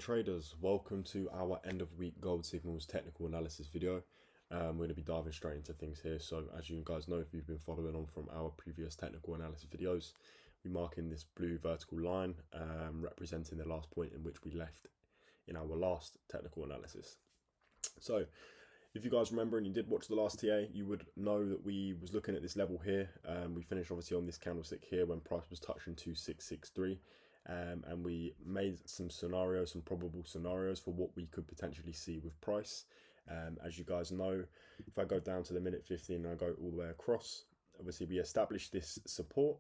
traders, welcome to our end of week gold signals technical analysis video. We're going to be diving straight into things here. So as you guys know, if you've been following on from our previous technical analysis videos, we mark in this blue vertical line representing the last point in which we left in our last technical analysis. So if you guys remember and you did watch the last TA, you would know that we was looking at this level here. We finished obviously on this candlestick here when price was touching 2663. And we made some scenarios, some probable scenarios for what we could potentially see with price. As you guys know, if I go down to the minute 15 and I go all the way across, obviously we established this support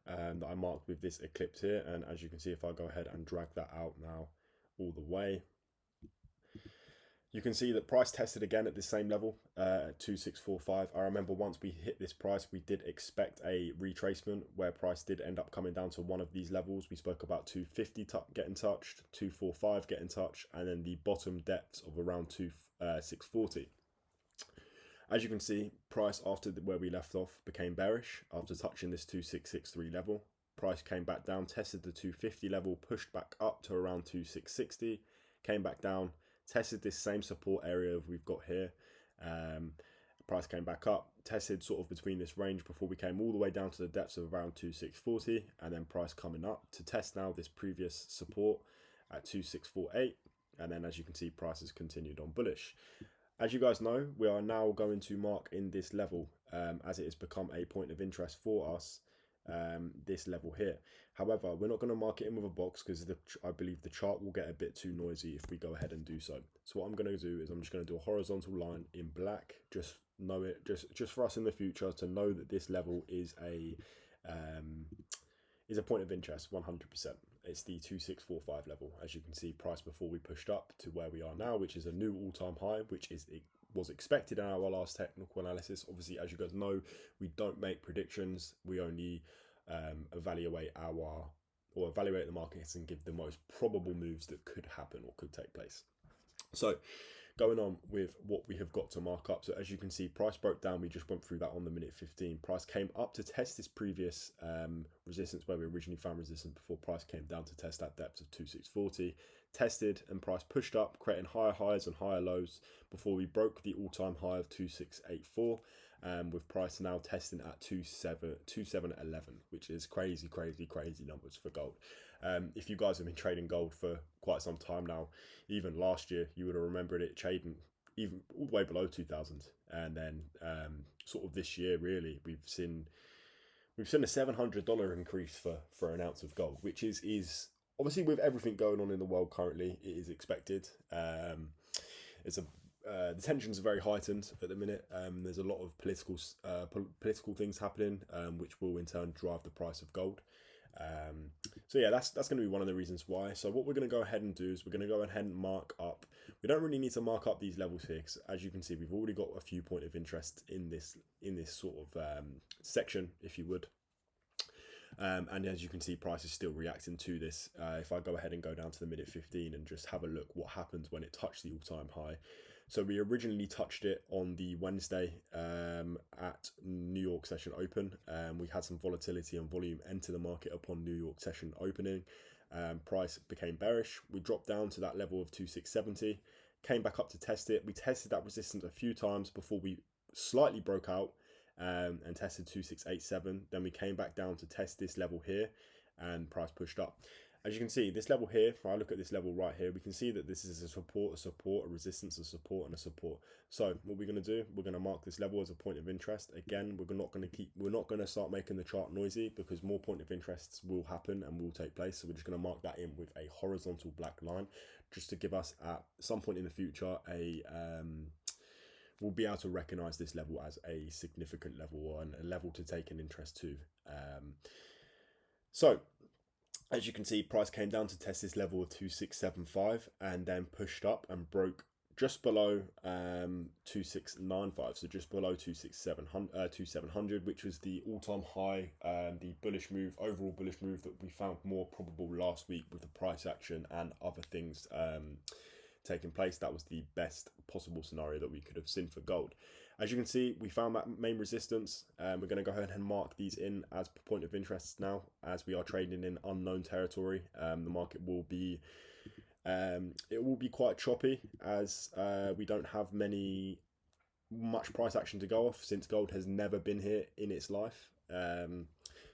that I marked with this eclipse here. And as you can see, if I go ahead and drag that out now all the way, you can see that price tested again at the same level at 2645. I remember once we hit this price, we did expect a retracement where price did end up coming down to one of these levels. We spoke about 250 getting touched, 245 getting touched, and then the bottom depths of around 640. As you can see, price after where we left off became bearish after touching this 2663 level. Price came back down, tested the 250 level, pushed back up to around 2660, came back down, tested this same support area we've got here. Price came back up, tested sort of between this range before we came all the way down to the depths of around 2640, and then price coming up to test now this previous support at 2648. And then as you can see, price has continued on bullish. As you guys know, we are now going to mark in this level as it has become a point of interest for us. This level here. However, we're not going to mark it in with a box because I believe the chart will get a bit too noisy if we go ahead and do so. So what I'm going to do is I'm just going to do a horizontal line in black. Just know it, just for us in the future to know that this level is a point of interest 100%. It's the 2645 level. As you can see, price before we pushed up to where we are now, which is a new all-time high, which was expected in our last technical analysis. Obviously, as you guys know, we don't make predictions. We only evaluate the markets and give the most probable moves that could happen or could take place. So going on with what we have got to mark up. So as you can see, price broke down. We just went through that on the minute 15. Price came up to test this previous resistance where we originally found resistance before price came down to test that depth of 2640. Tested and price pushed up, creating higher highs and higher lows before we broke the all-time high of 2684, with price now testing at 2711, which is crazy numbers for gold. If you guys have been trading gold for quite some time now, even last year, you would have remembered it trading even all the way below 2000, and then sort of this year really we've seen a $700 increase for an ounce of gold, which is obviously, with everything going on in the world currently, it is expected. The tensions are very heightened at the minute. There's a lot of political things happening, which will in turn drive the price of gold. So yeah, that's going to be one of the reasons why. So what we're going to go ahead and do is we're going to go ahead and mark up. We don't really need to mark up these levels here, because as you can see, we've already got a few point of interest in this sort of section, if you would. And as you can see, price is still reacting to this. If I go ahead and go down to the minute 15 and just have a look what happens when it touched the all-time high. So we originally touched it on the Wednesday at New York session open. We had some volatility and volume enter the market upon New York session opening. Price became bearish. We dropped down to that level of 2670, came back up to test it. We tested that resistance a few times before we slightly broke out and tested 2687. Then we came back down to test this level here, and price pushed up. As you can see, this level here, if I look at this level right here, we can see that this is a support, a resistance, a support, and a support. So what we're going to do, we're going to mark this level as a point of interest. Again, we're not going to start making the chart noisy, because more point of interests will happen and will take place. So we're just going to mark that in with a horizontal black line, just to give us at some point in the future we'll be able to recognize this level as a significant level, or a level to take an interest to. So as you can see, price came down to test this level of 2675 and then pushed up and broke just below 2695, so just below 2700, which was the all-time high, the overall bullish move that we found more probable last week with the price action and other things taking place. That was the best possible scenario that we could have seen for gold. As you can see, we found that main resistance. We're going to go ahead and mark these in as point of interest now, as we are trading in unknown territory. The market will be It will be quite choppy as we don't have much price action to go off since gold has never been here in its life.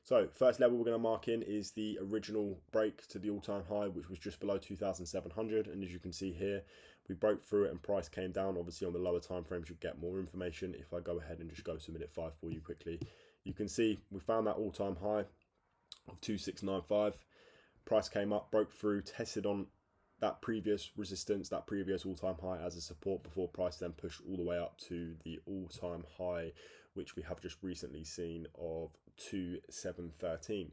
So first level we're going to mark in is the original break to the all-time high, which was just below 2,700, and as you can see here, we broke through it and price came down. Obviously on the lower time frames you'll get more information. If I go ahead and just go to minute 5 for you quickly, you can see we found that all-time high of 2695. Price came up, broke through, tested on that previous resistance, that previous all-time high as a support before price then pushed all the way up to the all-time high, which we have just recently seen of 2713.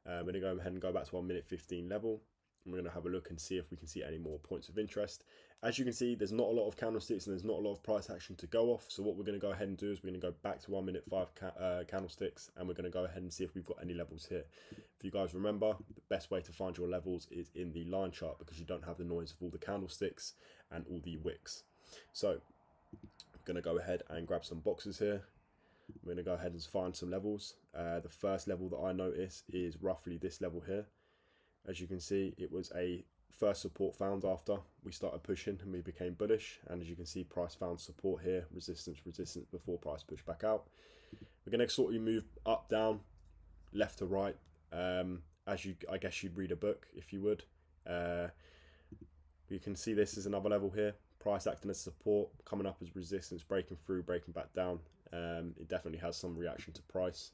We're going to go ahead and go back to our minute 15 level. And we're going to have a look and see if we can see any more points of interest. As you can see, there's not a lot of candlesticks and there's not a lot of price action to go off. So what we're going to go ahead and do is we're going to go back to our minute 5 candlesticks, and we're going to go ahead and see if we've got any levels here. If you guys remember, the best way to find your levels is in the line chart because you don't have the noise of all the candlesticks and all the wicks. So I'm going to go ahead and grab some boxes here. We're going to go ahead and find some levels. The first level that I notice is roughly this level here. As you can see, it was a first support found after we started pushing and we became bullish. And as you can see, price found support here, resistance before price pushed back out. We're going to sort of move up, down, left to right. I guess you'd read a book if you would. You can see this is another level here. Price acting as support, coming up as resistance, breaking through, breaking back down. It definitely has some reaction to price.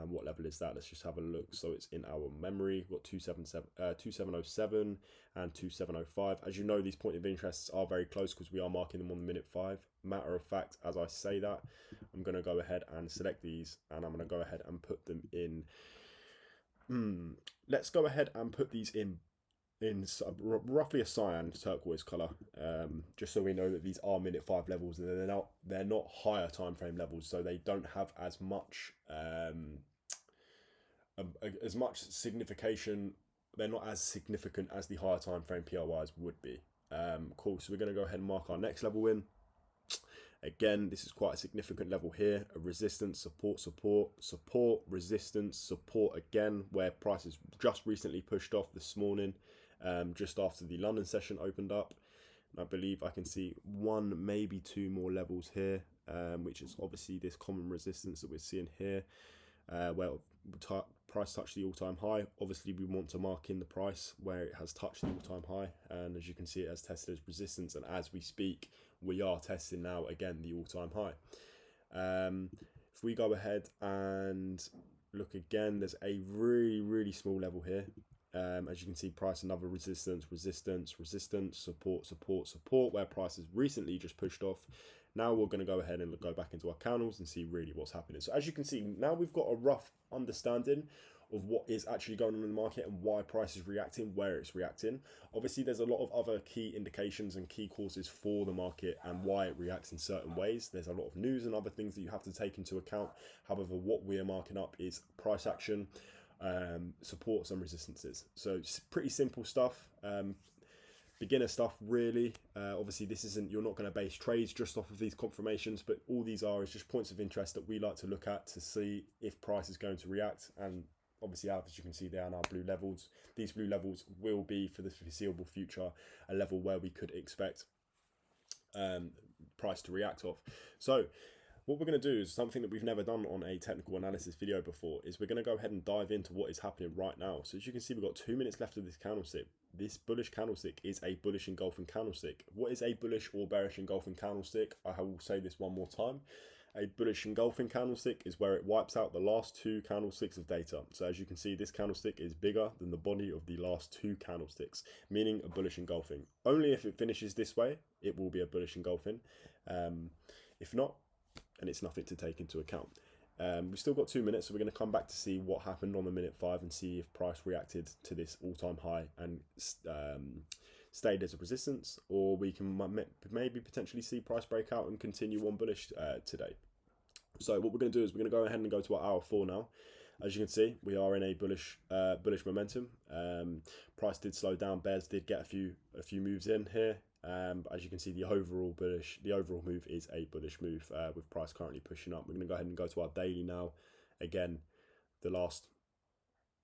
What level is that? Let's just have a look. So it's in our memory. We've got 2707 and 2705. As you know, these point of interests are very close because we are marking them on the minute 5. Matter of fact, as I say that, I'm going to go ahead and select these, and I'm going to go ahead and put them in. Let's go ahead and put these in roughly a cyan turquoise color, just so we know that these are minute 5 levels and they're not higher time frame levels, so they don't have as much signification. They're not as significant as the higher time frame PRYs would be. Cool. So we're going to go ahead and mark our next level in. Again, this is quite a significant level here. A resistance, support, support, support, resistance, support again, where prices just recently pushed off this morning. Just after the London session opened up. And I believe I can see 1, maybe 2 more levels here, which is obviously this common resistance that we're seeing here, where price touched the all-time high. Obviously, we want to mark in the price where it has touched the all-time high, and as you can see, it has tested as resistance, and as we speak, we are testing now again the all-time high. If we go ahead and look again, there's a really small level here. As you can see, price another resistance, resistance, resistance, support, support, support, where price has recently just pushed off. Now we're going to go ahead and go back into our candles and see really what's happening. So as you can see, now we've got a rough understanding of what is actually going on in the market and why price is reacting, where it's reacting. Obviously, there's a lot of other key indications and key causes for the market and why it reacts in certain ways. There's a lot of news and other things that you have to take into account. However, what we are marking up is price action, supports and resistances. So it's pretty simple stuff, beginner stuff really. Obviously this isn't, you're not going to base trades just off of these confirmations, but all these are is just points of interest that we like to look at to see if price is going to react. And obviously, as you can see, they are now blue levels. These blue levels will be for the foreseeable future a level where we could expect price to react off. So what we're going to do is something that we've never done on a technical analysis video before, is we're going to go ahead and dive into what is happening right now. So as you can see, we've got 2 minutes left of this candlestick. This bullish candlestick is a bullish engulfing candlestick. What is a bullish or bearish engulfing candlestick? I will say this one more time. A bullish engulfing candlestick is where it wipes out the last 2 candlesticks of data. So as you can see, this candlestick is bigger than the body of the last 2 candlesticks, meaning a bullish engulfing. Only if it finishes this way, it will be a bullish engulfing. If not, and it's nothing to take into account. We've still got 2 minutes, so we're going to come back to see what happened on the minute 5 and see if price reacted to this all-time high and stayed as a resistance, or we can maybe potentially see price break out and continue on bullish today. So what we're going to do is we're going to go ahead and go to our hour 4 now. As you can see, we are in a bullish momentum. Price did slow down. Bears did get a few moves in here. As you can see, the overall move is a bullish move with price currently pushing up. We're going to go ahead and go to our daily now. Again, the last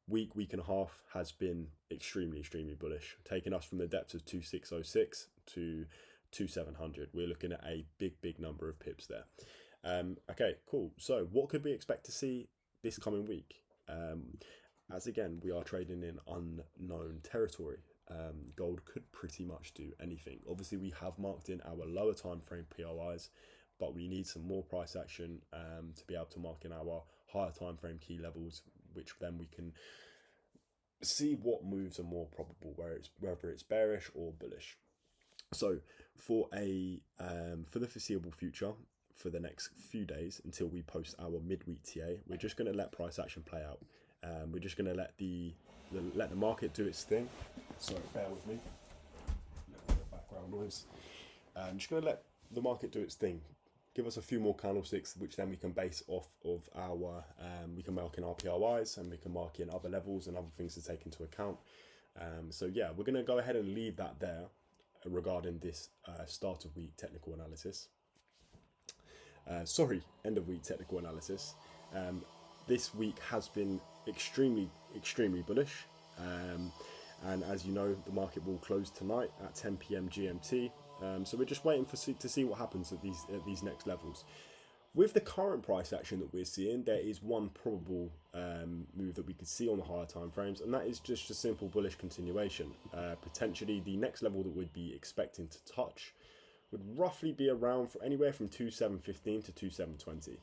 week and a half has been extremely bullish, taking us from the depths of 2606 to 2700. We're looking at a big number of pips there. Okay, cool. So what could we expect to see this coming week? As again, we are trading in unknown territory. Gold could pretty much do anything. Obviously, we have marked in our lower time frame POIs, but we need some more price action to be able to mark in our higher time frame key levels, which then we can see what moves are more probable, whether it's bearish or bullish. So for the foreseeable future, for the next few days until we post our midweek TA, we're just going to let price action play out. We're just going to let the market do its thing. So bear with me. Background noise. I'm just going to let the market do its thing. Give us a few more candlesticks, which then we can base off of our. We can mark in our PRIs, and we can mark in other levels and other things to take into account. So yeah, we're going to go ahead and leave that there regarding this start of week technical analysis. End of week technical analysis. This week has been extremely bullish, and as you know, the market will close tonight at 10 p.m. GMT. So we're just waiting to see what happens at these next levels. With the current price action that we're seeing, there is one probable move that we could see on the higher time frames, and that is just a simple bullish continuation. Potentially, the next level that we'd be expecting to touch would roughly be around anywhere from 2715 to 2720.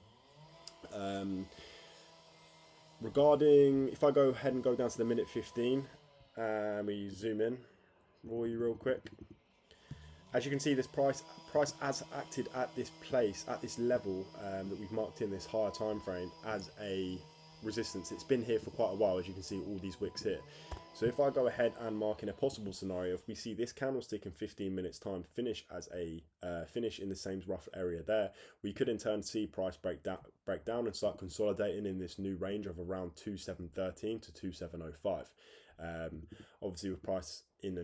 Regarding, if I go ahead and go down to the minute 15, we zoom in, real quick. As you can see, this price has acted at this place, at this level that we've marked in this higher time frame as a resistance. It's been here for quite a while, as you can see all these wicks here. So if I go ahead and mark in a possible scenario, if we see this candlestick in 15 minutes time finish as a finish in the same rough area there, we could in turn see price break down and start consolidating in this new range of around 2713 to 2705. Obviously with price in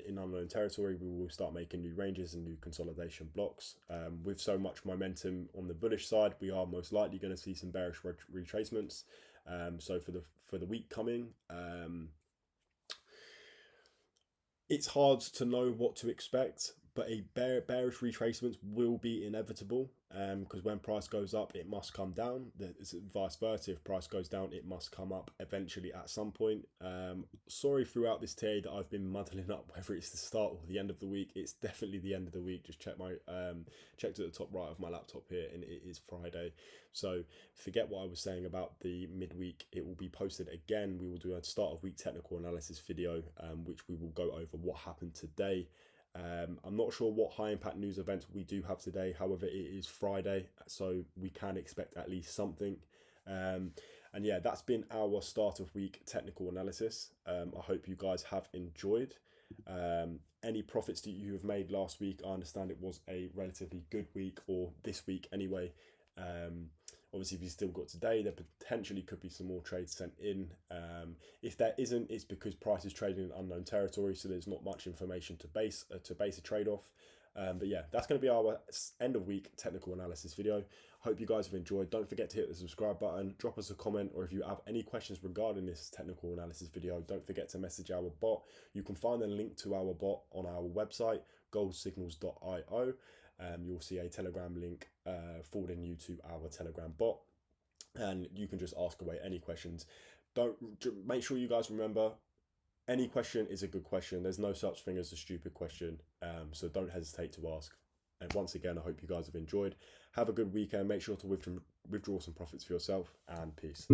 unknown territory, we will start making new ranges and new consolidation blocks. With so much momentum on the bullish side, we are most likely going to see some bearish retracements. So for the week coming, it's hard to know what to expect, but a bearish retracement will be inevitable, because when price goes up, it must come down. It's vice versa. If price goes down, it must come up eventually at some point. Sorry throughout this TA that I've been muddling up whether it's the start or the end of the week. It's definitely the end of the week. Just checked at the top right of my laptop here, and it is Friday. So forget what I was saying about the midweek. It will be posted again. We will do a start of week technical analysis video, which we will go over what happened today. I'm not sure what high impact news events we do have today. However, it is Friday, so we can expect at least something. And yeah, that's been our start of week technical analysis. I hope you guys have enjoyed. Any profits that you have made last week, I understand it was a relatively good week, or this week anyway. Obviously, if you still got today, there potentially could be some more trades sent in. If there isn't, it's because price is trading in unknown territory, so there's not much information to base a trade off. But yeah, that's going to be our end of week technical analysis video. Hope you guys have enjoyed. Don't forget to hit the subscribe button, drop us a comment, or if you have any questions regarding this technical analysis video, don't forget to message our bot. You can find the link to our bot on our website, goldsignals.io. You'll see a Telegram link forwarding you to our Telegram bot, and you can just ask away any questions. Make sure you guys remember, any question is a good question. There's no such thing as a stupid question, so don't hesitate to ask. And once again, I hope you guys have enjoyed. Have a good weekend. Make sure to withdraw some profits for yourself, and peace.